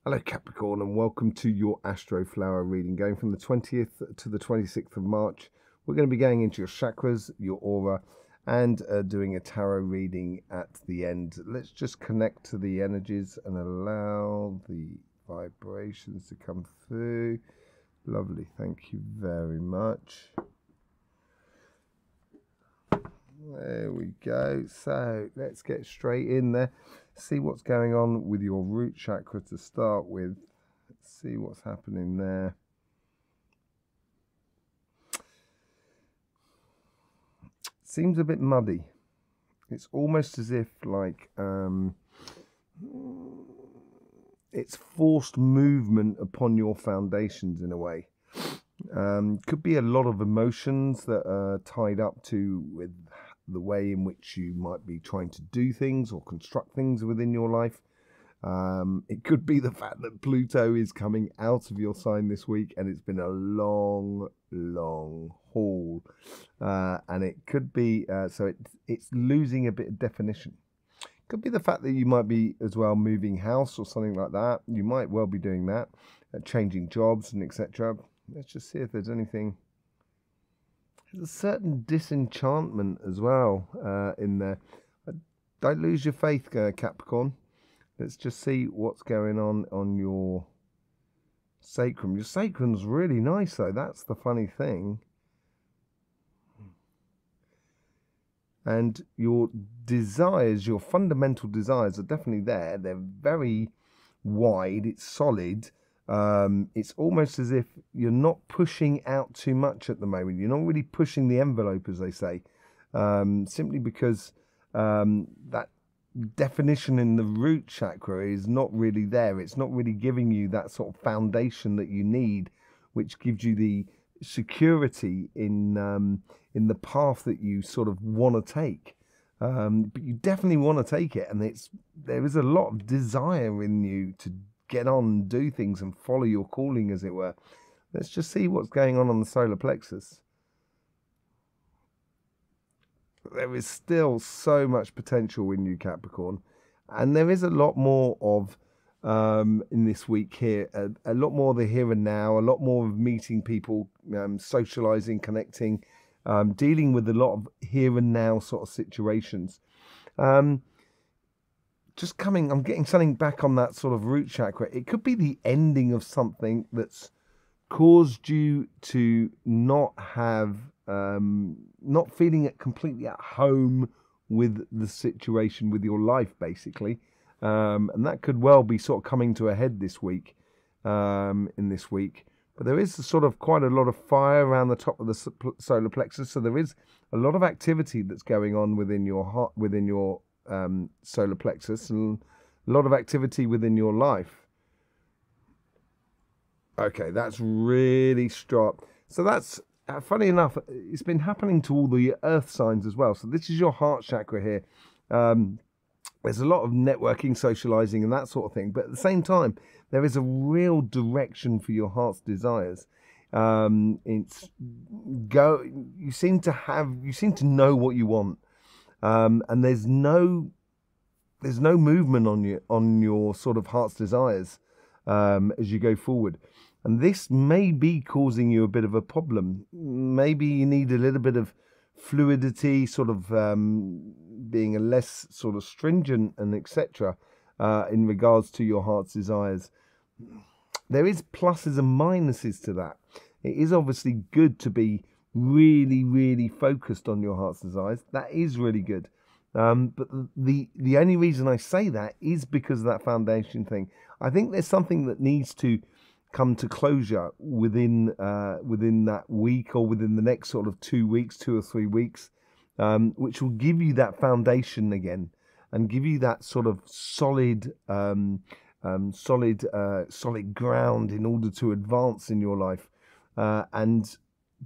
Hello Capricorn, and welcome to your Astroflower reading going from the 20th to the 26th of March. We're going to be going into your chakras, your aura, and doing a tarot reading at the end. Let's just connect to the energies and allow the vibrations to come through. Lovely, thank you very much. There we go. So let's get straight in there. See what's going on with your root chakra to start with. Let's see what's happening there. Seems a bit muddy. It's almost as if like it's forced movement upon your foundations in a way. Could be a lot of emotions that are tied up to with the way in which you might be trying to do things or construct things within your life. It could be the fact that Pluto is coming out of your sign this week and it's been a long haul, and it could be so it's losing a bit of definition. Could be the fact that you might be as well moving house or something like that. You might well be doing that, changing jobs and etc. Let's just see if there's anything. There's a certain disenchantment as well in there. Don't lose your faith, Capricorn. Let's just see what's going on your sacrum. Your sacrum's really nice, though. That's the funny thing. And your desires, your fundamental desires are definitely there. They're very wide. It's solid. It's almost as if you're not pushing out too much at the moment. You're not really pushing the envelope, as they say, simply because that definition in the root chakra is not really there. It's not really giving you that sort of foundation that you need, which gives you the security in the path that you sort of want to take. But you definitely want to take it, and there is a lot of desire in you to get on and do things and follow your calling, as it were. Let's just see what's going on the solar plexus. There is still so much potential in you, Capricorn, and there is a lot more of in this week here, a lot more of the here and now, a lot more of meeting people, socializing, connecting, dealing with a lot of here and now sort of situations. Just coming, I'm getting something back on that sort of root chakra. It could be the ending of something that's caused you to not have, not feeling it completely at home with the situation, with your life, basically. And that could well be sort of coming to a head this week, in this week. But there is sort of quite a lot of fire around the top of the solar plexus. So there is a lot of activity that's going on within your heart, within your solar plexus, and a lot of activity within your life. Okay, that's really strong. So that's funny enough, it's been happening to all the earth signs as well. So this is your heart chakra here. There's a lot of networking, socializing, and that sort of thing, but at the same time there is a real direction for your heart's desires. You seem to know what you want. And there's no movement on your sort of heart's desires as you go forward, and this may be causing you a bit of a problem. Maybe you need a little bit of fluidity, sort of being a less sort of stringent and etc. In regards to your heart's desires. There is pluses and minuses to that. It is obviously good to be really focused on your heart's desires. That is really good, but the only reason I say that is because of that foundation thing. I think there's something that needs to come to closure within that week, or within the next sort of 2 weeks, 2 or 3 weeks, which will give you that foundation again and give you that sort of solid ground in order to advance in your life. And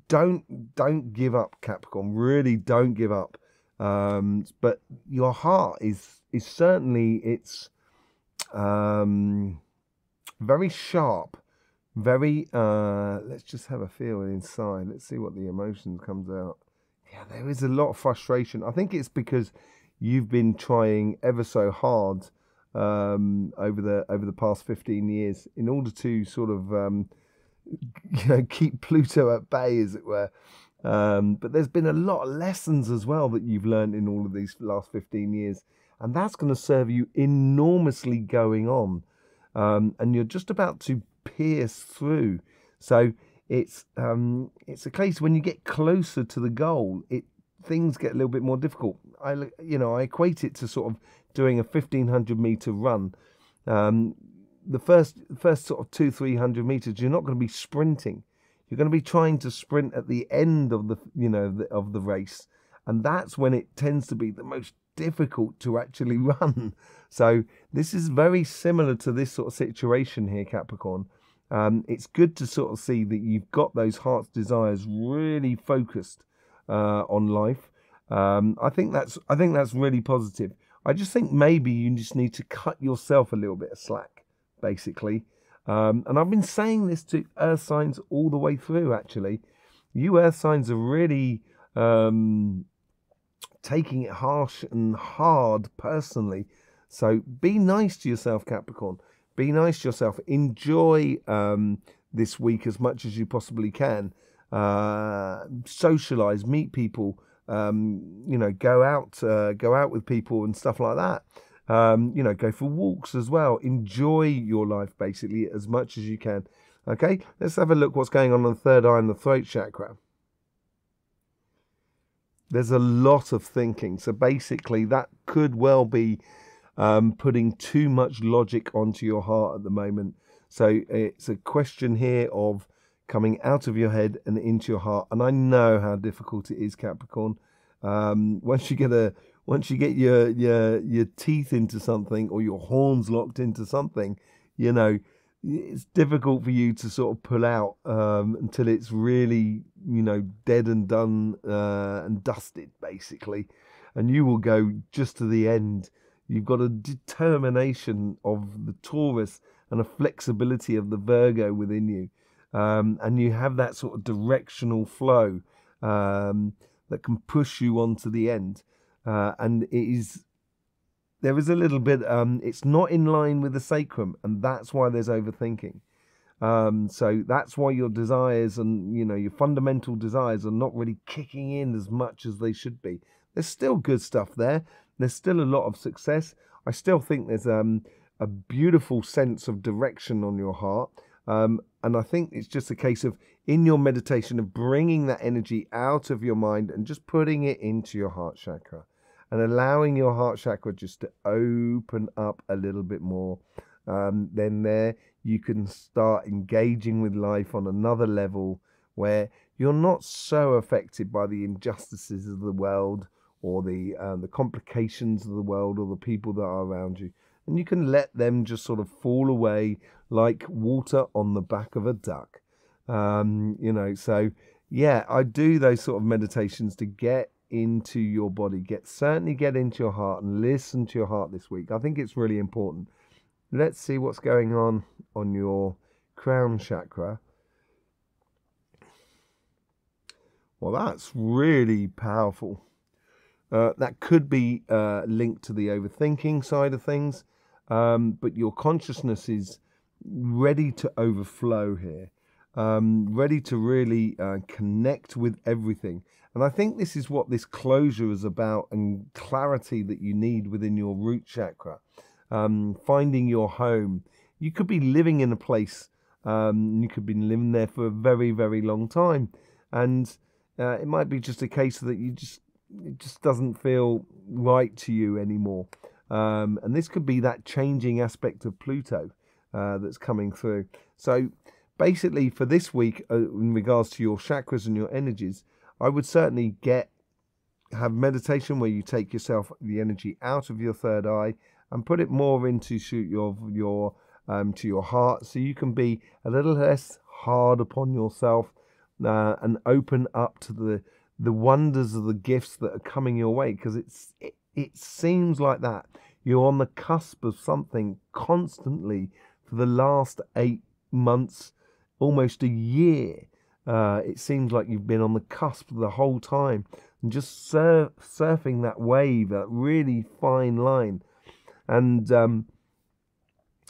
don't give up, Capricorn. Really don't give up. But your heart is certainly, it's very sharp, very let's just have a feel inside. Let's see what the emotions comes out. Yeah, there is a lot of frustration. I think it's because you've been trying ever so hard over the past 15 years in order to sort of keep Pluto at bay, as it were. But there's been a lot of lessons as well that you've learned in all of these last 15 years, and that's going to serve you enormously going on. And you're just about to pierce through. So it's a case when you get closer to the goal, things get a little bit more difficult. I equate it to sort of doing a 1,500-meter run. The first sort of 200-300 meters, you're not going to be sprinting. You're going to be trying to sprint at the end of the race, and that's when it tends to be the most difficult to actually run. So this is very similar to this sort of situation here, Capricorn. It's good to sort of see that you've got those heart's desires really focused on life. I think that's really positive. I just think maybe you just need to cut yourself a little bit of slack, basically. And I've been saying this to earth signs all the way through, actually. You earth signs are really taking it harsh and hard personally. So be nice to yourself, Capricorn. Be nice to yourself. Enjoy this week as much as you possibly can. Socialize, meet people, go out with people and stuff like that. Go for walks as well. Enjoy your life, basically, as much as you can. Okay, let's have a look what's going on the third eye and the throat chakra. There's a lot of thinking. So basically, that could well be putting too much logic onto your heart at the moment. So it's a question here of coming out of your head and into your heart. And I know how difficult it is, Capricorn. Once you get your teeth into something or your horns locked into something, it's difficult for you to sort of pull out until it's really, dead and done and dusted, basically. And you will go just to the end. You've got a determination of the Taurus and a flexibility of the Virgo within you. And you have that sort of directional flow that can push you on to the end. And there is a little bit, it's not in line with the sacrum, and that's why there's overthinking. So that's why your desires and, your fundamental desires are not really kicking in as much as they should be. There's still good stuff there. There's still a lot of success. I still think there's a beautiful sense of direction on your heart. And I think it's just a case of, in your meditation, of bringing that energy out of your mind and just putting it into your heart chakra. And allowing your heart chakra just to open up a little bit more. Then there you can start engaging with life on another level where you're not so affected by the injustices of the world or the complications of the world or the people that are around you. And you can let them just sort of fall away like water on the back of a duck. So yeah, I do those sort of meditations to get into your body, certainly get into your heart and listen to your heart this week. I think it's really important. Let's see what's going on your crown chakra. Well, that's really powerful. That could be linked to the overthinking side of things, but your consciousness is ready to overflow here, ready to really connect with everything. And I think this is what this closure is about, and clarity that you need within your root chakra. Finding your home. You could be living in a place, you could be living there for a very, very long time. And it might be just a case that it just doesn't feel right to you anymore. And this could be that changing aspect of Pluto that's coming through. So basically for this week, in regards to your chakras and your energies, I would certainly have meditation where you take the energy out of your third eye and put it more into your to your heart, so you can be a little less hard upon yourself and open up to the wonders of the gifts that are coming your way, because it seems like that you're on the cusp of something constantly for the last 8 months, almost a year. It seems like you've been on the cusp the whole time and just surfing that wave, that really fine line. And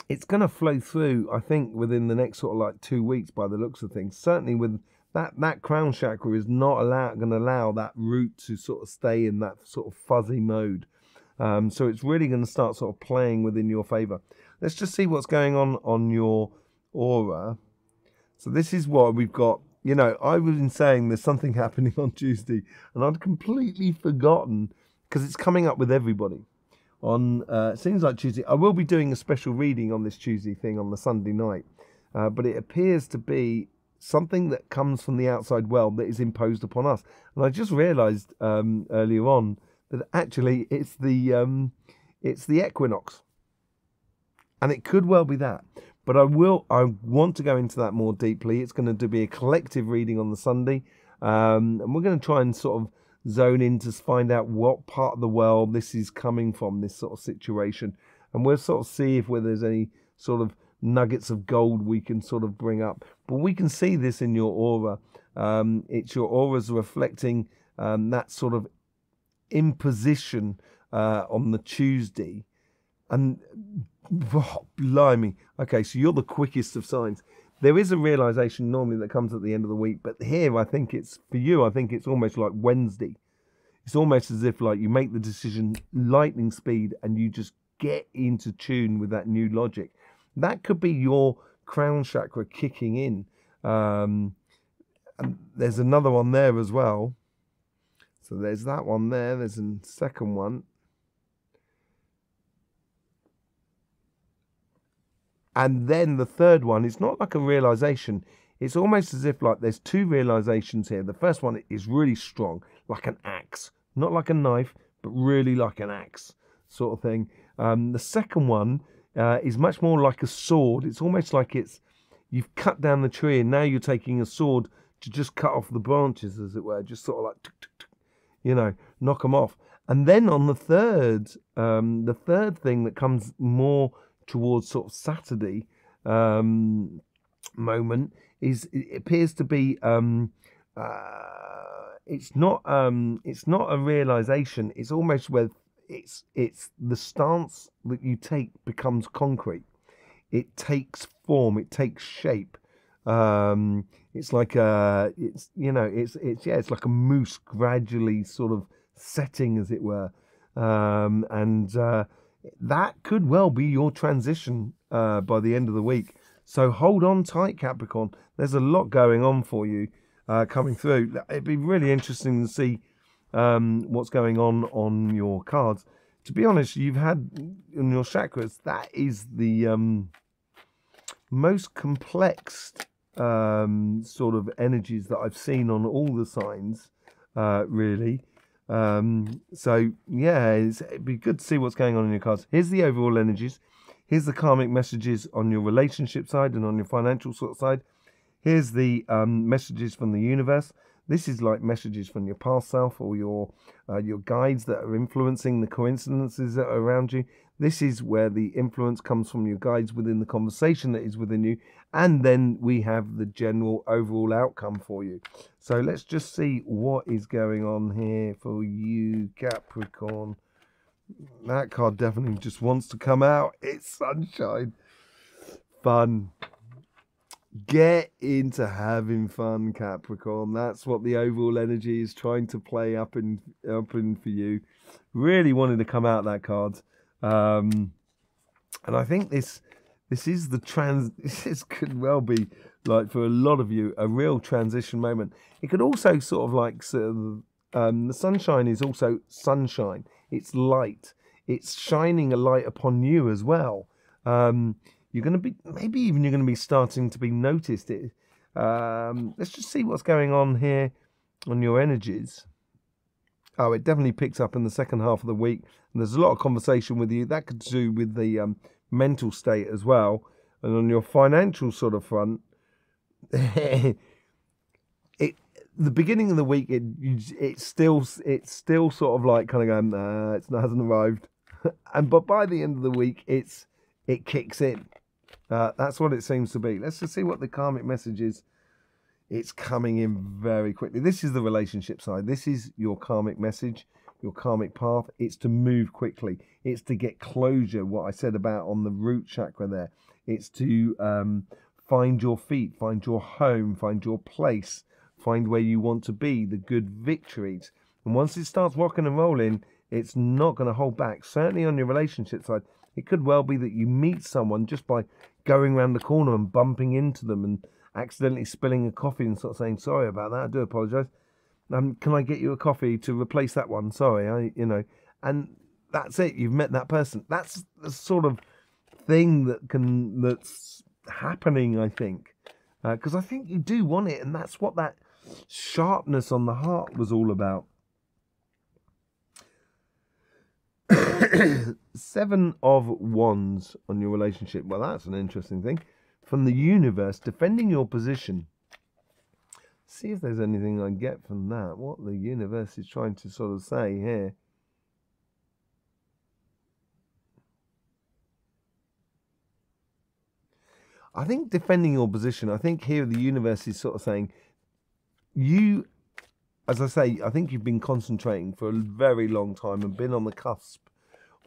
it's going to flow through, I think, within the next sort of like 2 weeks by the looks of things. Certainly with that crown chakra is not going to allow that root to sort of stay in that sort of fuzzy mode. So it's really going to start sort of playing within your favor. Let's just see what's going on your aura. So this is what we've got. You know, I've been saying there's something happening on Tuesday, and I'd completely forgotten because it's coming up with everybody. On it seems like Tuesday. I will be doing a special reading on this Tuesday thing on the Sunday night, but it appears to be something that comes from the outside world that is imposed upon us. And I just realised earlier on that actually it's the equinox, and it could well be that. But I want to go into that more deeply. It's going to be a collective reading on the Sunday, and we're going to try and sort of zone in to find out what part of the world this is coming from, this sort of situation, and we'll sort of see if there's any sort of nuggets of gold we can sort of bring up. But we can see this in your aura. It's your aura's reflecting that sort of imposition on the Tuesday, and oh, blimey. Okay, so you're the quickest of signs. There is a realization normally that comes at the end of the week, but here I think it's, for you, I think it's almost like Wednesday. It's almost as if like you make the decision lightning speed and you just get into tune with that new logic. That could be your crown chakra kicking in. And there's another one there as well. So there's that one there. There's a second one. And then the third one, it's not like a realization. It's almost as if like there's two realizations here. The first one is really strong, like an axe. Not like a knife, but really like an axe sort of thing. The second one is much more like a sword. It's almost like you've cut down the tree and now you're taking a sword to just cut off the branches, as it were. Just sort of like, tuk, tuk, tuk, you know, knock them off. And then on the third thing that comes more towards sort of Saturday moment is, it appears to be it's not a realization. It's almost where it's the stance that you take becomes concrete. It takes form. It takes shape. It's like it's like a moose gradually sort of setting, as it were, and that could well be your transition by the end of the week. So hold on tight, Capricorn. There's a lot going on for you coming through. It'd be really interesting to see what's going on your cards. To be honest, you've had in your chakras, that is the most complex sort of energies that I've seen on all the signs, really. So yeah, it'd be good to see what's going on in your cards. Here's the overall energies. Here's the karmic messages on your relationship side and on your financial sort of side. Here's the messages from the universe. This is like messages from your past self or your guides that are influencing the coincidences that are around you. This is where the influence comes from your guides within the conversation that is within you. And then we have the general overall outcome for you. So let's just see what is going on here for you, Capricorn. That card definitely just wants to come out. It's sunshine. Fun. Get into having fun, Capricorn. That's what the overall energy is trying to play up in for you. Really wanted to come out that card. And I think this is the this could well be, like, for a lot of you, a real transition moment. It could also sort of like the sunshine is also sunshine. It's light. It's shining a light upon you as well. You're going to be, maybe even you're going to be starting to be noticed. Let's just see what's going on here on your energies. Oh, it definitely picks up in the second half of the week. And there's a lot of conversation with you. That could do with the mental state as well. And on your financial sort of front, the beginning of the week, it's still sort of like kind of going, it hasn't arrived. But by the end of the week, it kicks in. That's what it seems to be. Let's just see what the karmic message is. It's coming in very quickly. This is the relationship side. This is your karmic message, your karmic path. It's to move quickly. It's to get closure, what I said about on the root chakra there. It's to find your feet, find your home, find your place, find where you want to be, the good victories. And once it starts rocking and rolling, it's not going to hold back. Certainly on your relationship side, it could well be that you meet someone just by going around the corner and bumping into them and accidentally spilling a coffee and sort of saying, sorry about that, I do apologise. Can I get you a coffee to replace that one? Sorry, and that's it. You've met that person. That's the sort of thing that's happening, I think, because I think you do want it, and that's what that sharpness on the heart was all about. 7 of Wands on your relationship. Well, that's an interesting thing. From the universe, defending your position. See if there's anything I get from that. What the universe is trying to sort of say here. I think defending your position, I think here the universe is sort of saying, you, as I say, I think you've been concentrating for a very long time and been on the cusp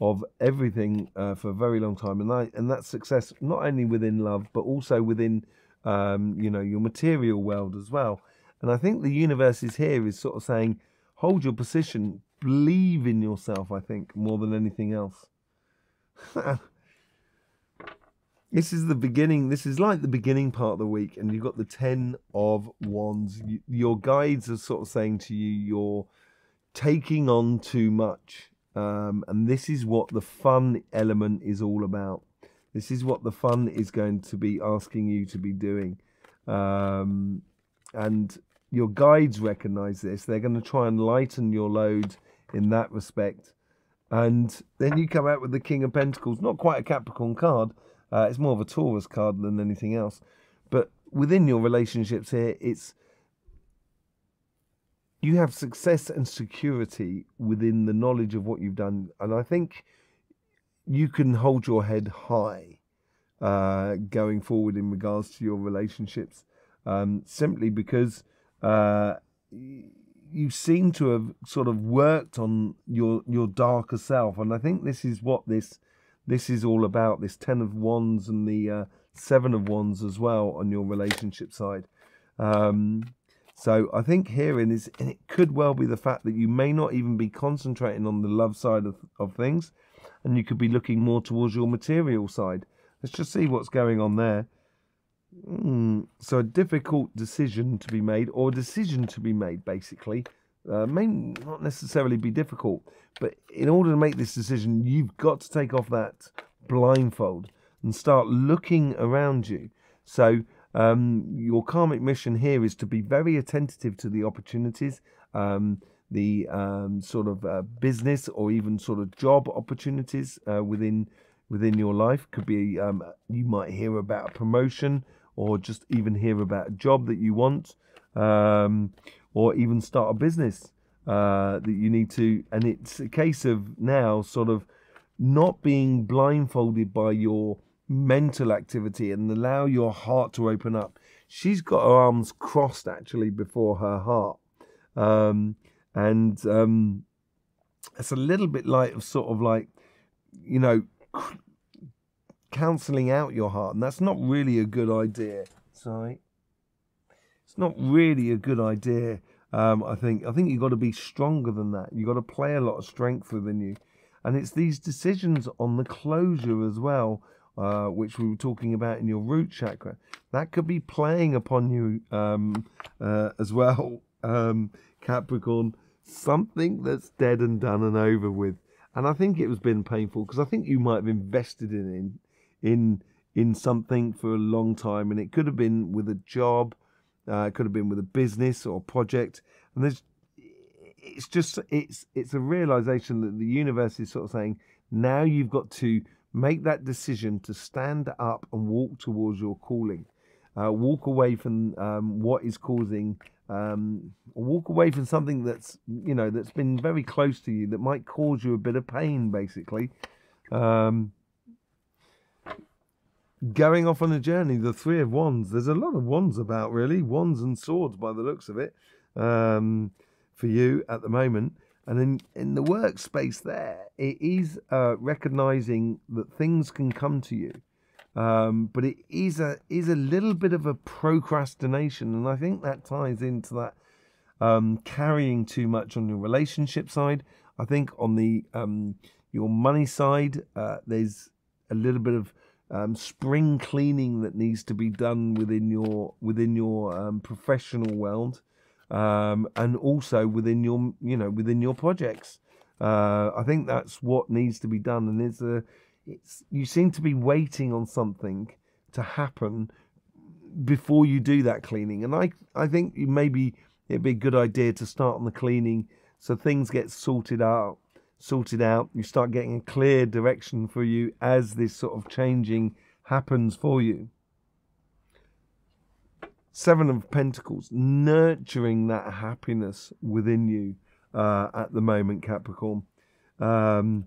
of everything for a very long time. And that's success, not only within love, but also within, your material world as well. And I think the universe is here is sort of saying, hold your position, believe in yourself, I think, more than anything else. This is the beginning. This is like the beginning part of the week, and you've got the 10 of Wands. Your guides are sort of saying to you, you're taking on too much. And this is what the fun element is all about. This is what the fun is going to be asking you to be doing. And your guides recognize this. They're going to try and lighten your load in that respect. And then you come out with the King of Pentacles. Not quite a Capricorn card. It's more of a Taurus card than anything else. But within your relationships here, you have success and security within the knowledge of what you've done. And I think you can hold your head high going forward in regards to your relationships. Simply because you seem to have sort of worked on your darker self. And I think this is what this is all about, this 10 of Wands and the 7 of Wands as well on your relationship side. So I think herein is, and it could well be the fact that you may not even be concentrating on the love side of things, and you could be looking more towards your material side. Let's just see what's going on there. So a difficult decision to be made, or a decision to be made, basically. May not necessarily be difficult, but in order to make this decision, you've got to take off that blindfold and start looking around you. So your karmic mission here is to be very attentive to the opportunities, the sort of business or even sort of job opportunities within your life. Could be you might hear about a promotion, or just even hear about a job that you want, or even start a business that you need to. And it's a case of now sort of not being blindfolded by your mental activity and allow your heart to open up. She's got her arms crossed actually before her heart. It's a little bit like sort of like, cancelling out your heart, and that's not really a good idea. Sorry, it's not really a good idea. I think you've got to be stronger than that. You've got to play a lot of strength within you, and it's these decisions on the closure as well, which we were talking about in your root chakra. That could be playing upon you as well, Capricorn. Something that's dead and done and over with. And I think it has been painful, because I think you might have invested in something for a long time, and it could have been with a job, it could have been with a business or a project, and it's a realization that the universe is sort of saying, now you've got to make that decision to stand up and walk towards your calling, walk away from what is causing, walk away from something that's that's been very close to you, that might cause you a bit of pain, basically. Going off on a journey, the 3 of Wands. There's a lot of wands about, really. Wands and swords by the looks of it, for you at the moment. And in the workspace there, it is recognizing that things can come to you. But it is a little bit of a procrastination. And I think that ties into that carrying too much on your relationship side. I think on the your money side, there's a little bit of spring cleaning that needs to be done within your professional world. And also within your projects. I think that's what needs to be done. And you seem to be waiting on something to happen before you do that cleaning. And I think maybe it'd be a good idea to start on the cleaning so things get sorted out. You start getting a clear direction for you as this sort of changing happens for you. 7 of Pentacles, nurturing that happiness within you at the moment, Capricorn. And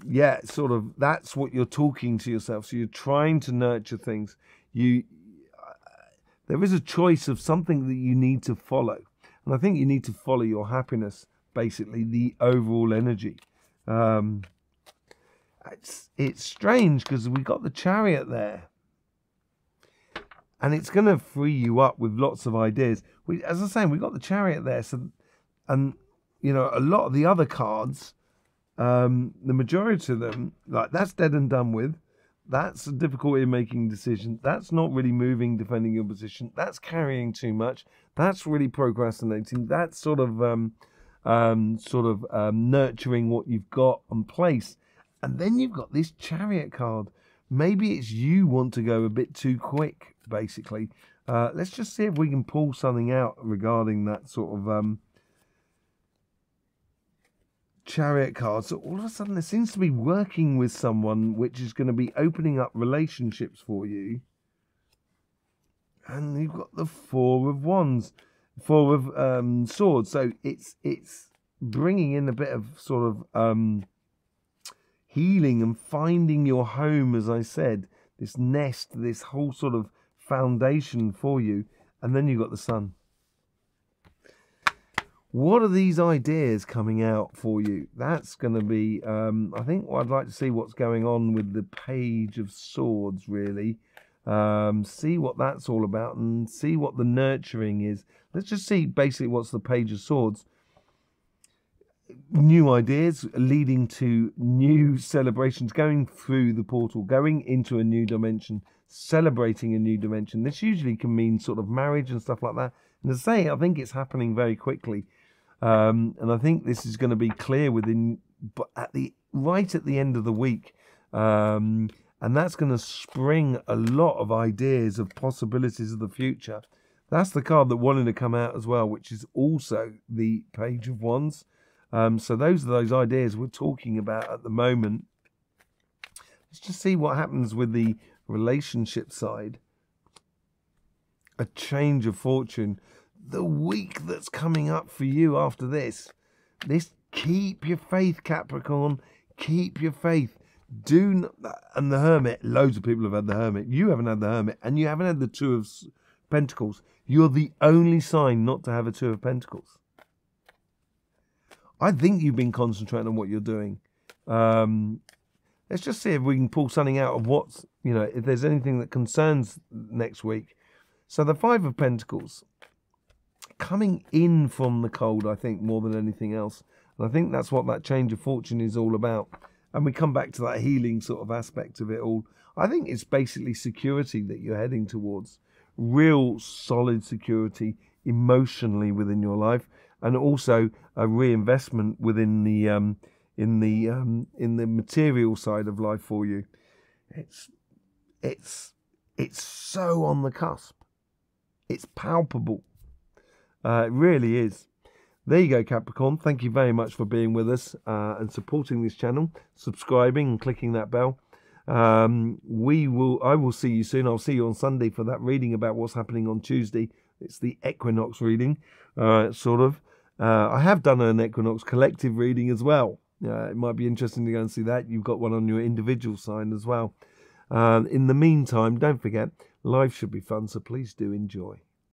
yeah, sort of that's what you're talking to yourself. So you're trying to nurture things. There is a choice of something that you need to follow. And I think you need to follow your happiness, basically, the overall energy. It's strange because we got the Chariot there. And it's going to free you up with lots of ideas. As I was saying, we got the Chariot there. So, and, you know, a lot of the other cards, the majority of them, like that's dead and done with. That's a difficulty in making decisions. That's not really moving, defending your position. That's carrying too much. That's really procrastinating. That's sort of nurturing what you've got in place. And then you've got this Chariot card. Maybe it's you want to go a bit too quick, basically. Let's just see if we can pull something out regarding that sort of Chariot card. So all of a sudden there seems to be working with someone which is going to be opening up relationships for you. And you've got the 4 of Wands, 4 of Swords. So it's bringing in a bit of sort of healing and finding your home, as I said, this nest, this whole sort of foundation for you. And then you've got the Sun. What are these ideas coming out for you? That's going to be, I think I'd like to see what's going on with the Page of Swords, really. See what that's all about and see what the nurturing is. Let's just see basically what's the Page of Swords. New ideas leading to new celebrations, going through the portal, going into a new dimension, celebrating a new dimension. This usually can mean sort of marriage and stuff like that. And to say, I think it's happening very quickly. And I think this is going to be clear within, but right at the end of the week. And that's going to spring a lot of ideas of possibilities of the future. That's the card that wanted to come out as well, which is also the Page of Wands. So those are those ideas we're talking about at the moment. Let's just see what happens with the relationship side. A change of fortune. The week that's coming up for you after this. Keep your faith, Capricorn. Keep your faith. And the Hermit. Loads of people have had the Hermit. You haven't had the Hermit. And you haven't had the 2 of Pentacles. You're the only sign not to have a 2 of Pentacles. I think you've been concentrating on what you're doing. Let's just see if we can pull something out of what's, if there's anything that concerns next week. So the 5 of Pentacles. Coming in from the cold, I think, more than anything else. And I think that's what that change of fortune is all about. And we come back to that healing sort of aspect of it all. I think it's basically security that you're heading towards. Real solid security emotionally within your life. And also a reinvestment within the in the material side of life for you. It's so on the cusp. It's palpable. It really is. There you go, Capricorn. Thank you very much for being with us and supporting this channel, subscribing and clicking that bell. I will see you soon. I'll see you on Sunday for that reading about what's happening on Tuesday. It's the equinox reading, sort of. I have done an equinox collective reading as well. It might be interesting to go and see that. You've got one on your individual sign as well. In the meantime, don't forget, life should be fun, so please do enjoy.